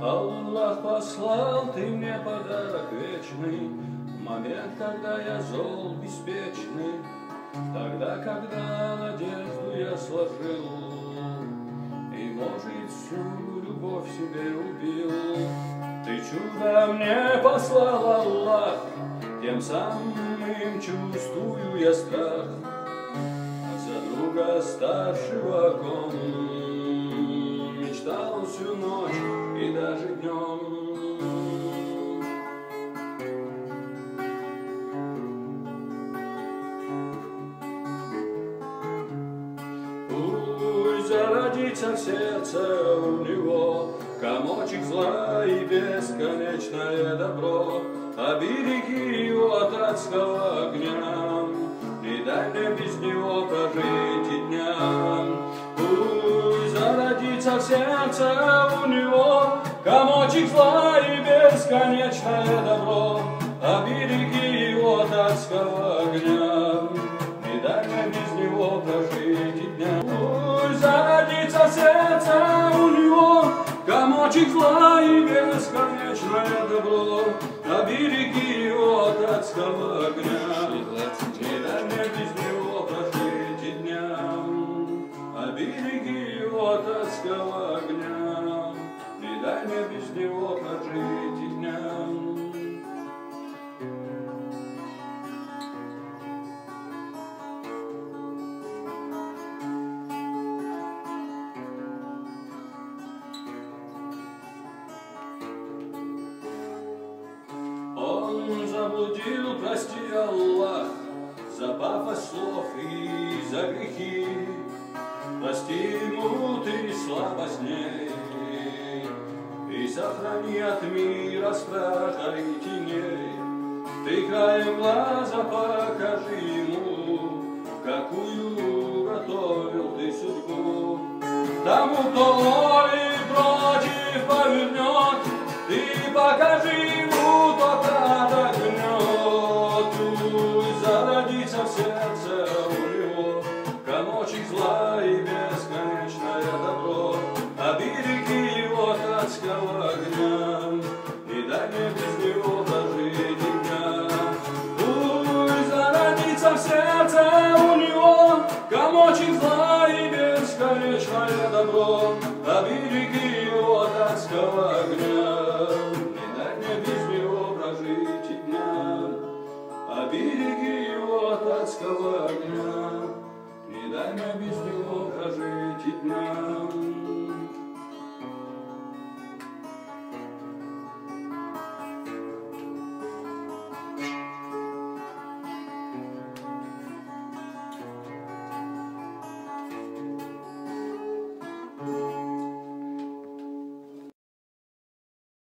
Аллах, послал ты мне подарок вечный, в момент, когда я зол беспечный, тогда, когда надежду я сложил и, может, всю любовь себе убил. Ты чудо мне послал, Аллах, тем самым чувствую я страх за друга старшего, о ком мечтал всю ночь и даже днем. Пусть зародится в сердце у него комочек зла и бесконечное добро, обереги его от адского огня, не дай мне без него прожить и дня. Пусть зародится в сердце у него комочек зла и бесконечное добро, обереги его от адского огня, не дай мне без него прожить и дня. Пусть зародится в сердце у него комочек зла и бесконечное добро, обереги его от адского огня, не дай мне без него прожить и дня. Обереги его от адского огня, не дай мне без него прожить и дня. Он заблудил, прости, Аллах, за пафос слов и за грехи. Прости ему ты слабость дней и сохрани от мира страха и теней. Ты краем глаза покажи ему, какую готовил ты судьбу. Тому, кто и против повернет, ты покажи ему, тот отогнет. Пусть зародится в сердце у него комочек зла и бесконечное добро, обереги его от адского огня, не дай мне без него прожить и дня. Пусть зародится в сердце у него комочек зла и бесконечное добро, обереги его от адского огня, не дай мне без него прожить и дня. Обереги его от адского огня, не дай мне без него прожить и дня.